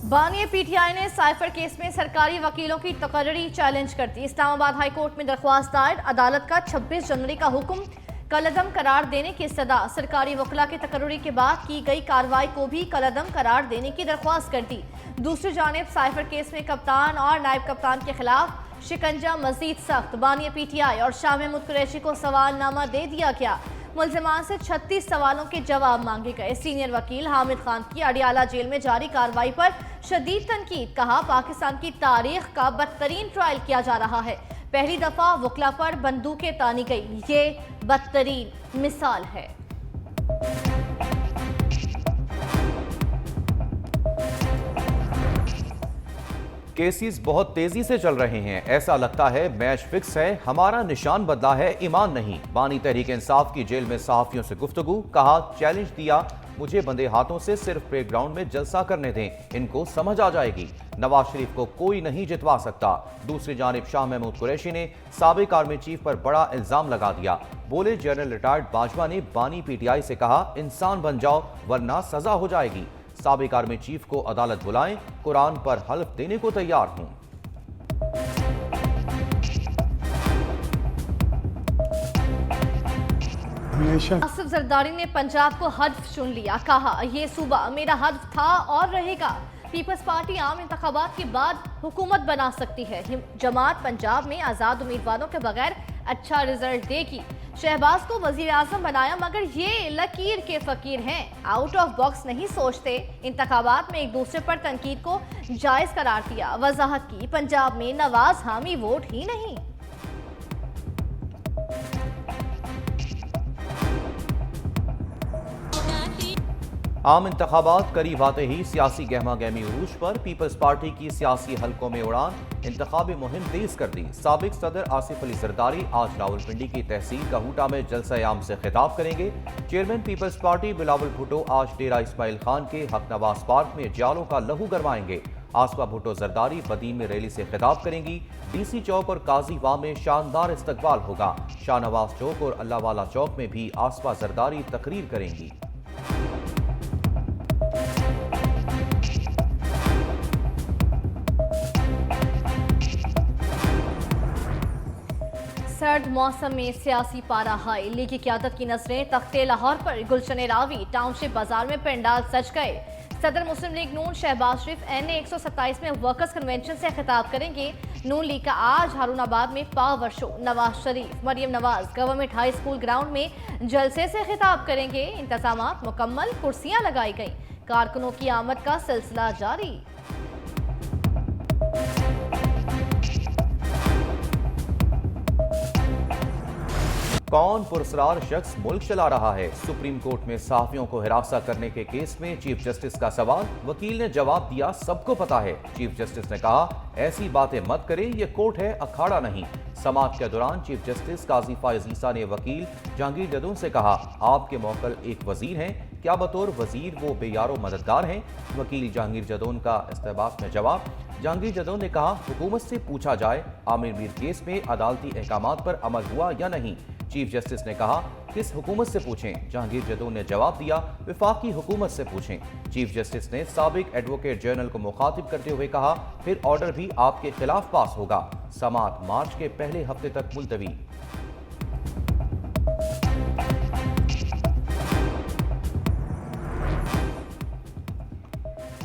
बानिया PTI ने cipher case में सरकारी वकीलों की तकर्री चैलेंज कर दी। इस्लामाबाद हाई कोर्ट में दरख्वास्त दायर, अदालत का 26 जनवरी का हुक्म कलअदम करार देने की सदा। सरकारी वकला की तकर्री के बाद की गई कार्रवाई को भी कलअदम करार देने की दरख्वास्त कर दी। दूसरी जानिब साइफर केस में कप्तान और नायब कप्तान के खिलाफ शिकंजा मजीद सख्त। बानिया पीटीआई और शाह महमूद कुरैशी को सवालनामा दे दिया गया। मुल्ज़िमान से 36 सवालों के जवाब मांगे गए। सीनियर वकील हामिद खान की अडियाला जेल में जारी कार्रवाई पर शदीद तनकीद। कहा, पाकिस्तान की तारीख का बदतरीन ट्रायल किया जा रहा है। पहली दफा वकला पर बंदूकें तानी गई, ये बदतरीन मिसाल है। केसेस बहुत तेजी से चल रहे हैं, ऐसा लगता है मैच फिक्स है। हमारा निशान बदला है, ईमान नहीं। बानी तहरीक इंसाफ की जेल में सहाफियों से गुफ्तगू। कहा, चैलेंज दिया, मुझे बंदे हाथों से सिर्फ प्ले ग्राउंड में जलसा करने दें, इनको समझ आ जाएगी। नवाज शरीफ को कोई नहीं जितवा सकता। दूसरी जानिब शाह महमूद कुरैशी ने साबिक आर्मी चीफ पर बड़ा इल्जाम लगा दिया। बोले, जनरल रिटायर्ड बाजवा ने बानी पीटीआई से कहा, इंसान बन जाओ वरना सजा हो जाएगी। साबिक आर्मी चीफ को अदालत बुलाएं, कुरान पर हल्फ देने को तैयार हूं। आसिफ जरदारी ने पंजाब को हदफ चुन लिया। कहा, यह सूबा मेरा हदफ था और रहेगा। पीपल्स पार्टी आम इंतखाबात के बाद हुकूमत बना सकती है। जमात पंजाब में आज़ाद उम्मीदवारों के बगैर अच्छा रिजल्ट देगी। शहबाज को वजीर आजम बनाया, मगर ये लकीर के फकीर हैं, आउट ऑफ बॉक्स नहीं सोचते। इंतखाबात में एक दूसरे पर तनकीद को जायज करार दिया। वजाहत की, पंजाब में नवाज हामी वोट ही नहीं। आम इंतखाबात करीब आते ही सियासी गहमा गहमी उरूज पर। पीपल्स पार्टी की सियासी हलकों में उड़ान, इंतखाबी मुहिम तेज कर दी। साबिक सदर आसिफ अली जरदारी आज रावलपिंडी की तहसील काहूटा में जलसा-ए-आम से खिताब करेंगे। Chairman peoples party Bilawal Bhutto आज डेरा इस्माइल खान के हक नवाज पार्क में जालों का लहू गरमाएंगे। आसफा भुट्टो जरदारी बदीन में रैली से खिताब करेंगी। डीसी चौक और काजी वाह में शानदार इस्तकबाल होगा। शाहनवाज चौक और अल्लाहवाला चौक में भी आसफा जरदारी तकरीर करेंगी। सर्द मौसम में सियासी पारा हाई। लीग की क़यादत की नजरें तख्ते लाहौर पर। गुलशन रावी टाउनशिप बाजार में पंडाल सज गए। सदर मुस्लिम लीग नून शहबाज शरीफ NA 127 में वर्कर्स कन्वेंशन से खिताब करेंगे। नून लीग का आज हारूनाबाद में power show. Nawaz Sharif Maryam Nawaz government high school ground में जलसे से खिताब करेंगे। इंतजामात मुकम्मल, कुर्सियां लगाई गई। कारकुनों की आमद का सिलसिला जारी। कौन पुरस्कार शख्स मुल्क चला रहा है? सुप्रीम कोर्ट में सहाफियों को हिरासत करने के केस में चीफ जस्टिस का सवाल। वकील ने जवाब दिया, सबको पता है। चीफ जस्टिस ने कहा, ऐसी बातें मत करें, ये कोर्ट है, अखाड़ा नहीं। समाअत के दौरान चीफ जस्टिस काजी फायज ईसा ने वकील जहांगीर जदौन से कहा, आपके मौकल एक वजीर हैं, क्या बतौर वजीर वो बेयारो मददगार हैं? वकील जहांगीर जदौन का इस्तेबास में जवाब। जहांगीर जदौन ने कहा, हुकूमत से पूछा जाए आमिर मीर केस में अदालती अहकामात पर अमल हुआ या नहीं। चीफ जस्टिस ने कहा, किस हुकूमत से पूछें? जहांगीर जदौन ने जवाब दिया, विफाकी हुकूमत से पूछें। चीफ जस्टिस ने साबिक एडवोकेट जनरल को मुखातिब करते हुए कहा, फिर ऑर्डर भी आपके खिलाफ पास होगा। समाअत मार्च के पहले हफ्ते तक मुलतवी।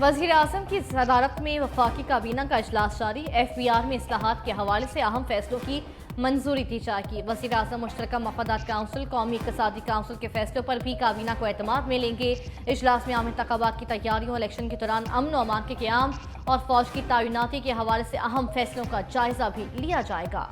वज़ीर आज़म की सदारत में वफाकी काबीना का इजलास जारी। FBR में इस्लाहात के हवाले से अहम फैसलों की मंजूरी दी जाएगी। वज़ीर आज़म मुश्तरका मफादात काउंसिल, कौमी इक़्तिसादी काउंसिल के फैसलों पर भी काबीना को एतमाद में लेंगे। इजलास में आम इंतखाबात की तैयारियों, इलेक्शन के दौरान अमन और अमान के क़याम और फौज की तैनाती के हवाले से अहम फैसलों का जायजा भी लिया जाएगा।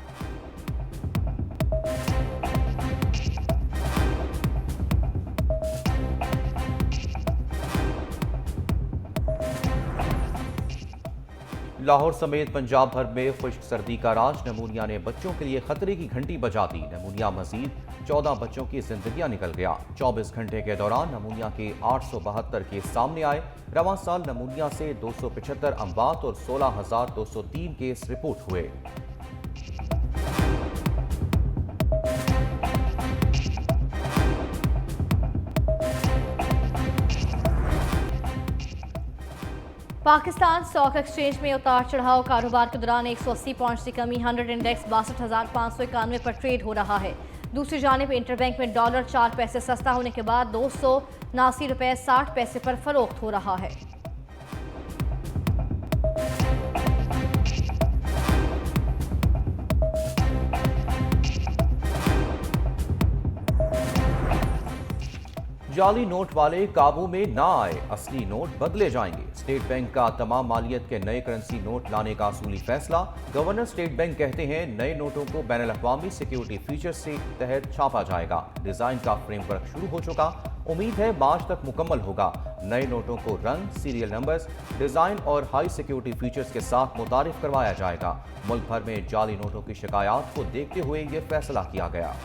लाहौर समेत पंजाब भर में खुश्क सर्दी का राज। नमूनिया ने बच्चों के लिए खतरे की घंटी बजा दी। नमूनिया मजीद 14 बच्चों की जिंदगियां निकल गया। 24 घंटे के दौरान नमूनिया के 872 केस सामने आए। रवां साल नमूनिया से 275 अमवात और 16,203 केस रिपोर्ट हुए। पाकिस्तान स्टॉक एक्सचेंज में उतार चढ़ाव। कारोबार के दौरान 180 पॉइंट्स की कमी। 100 इंडेक्स 62,591 पर ट्रेड हो रहा है। दूसरी जानिब इंटरबैंक में डॉलर 4 पैसे सस्ता होने के बाद 279 रुपये 60 पैसे पर फरोख्त हो रहा है। जाली नोट वाले काबू में ना आए, असली नोट बदले जाएंगे। स्टेट बैंक का तमाम मालियत के नए करेंसी नोट लाने का असूली फैसला। गवर्नर स्टेट बैंक कहते हैं नए नोटों को बैनुल अक़वामी सिक्योरिटी फीचर्स से तहत छापा जाएगा। डिजाइन का फ्रेमवर्क शुरू हो चुका, उम्मीद है मार्च तक मुकम्मल होगा। नए नोटों को रंग, सीरियल नंबर्स, डिजाइन और हाई सिक्योरिटी फीचर्स के साथ मुतारिफ करवाया जाएगा। मुल्क भर में जाली नोटों की शिकायत को देखते हुए ये फैसला किया गया।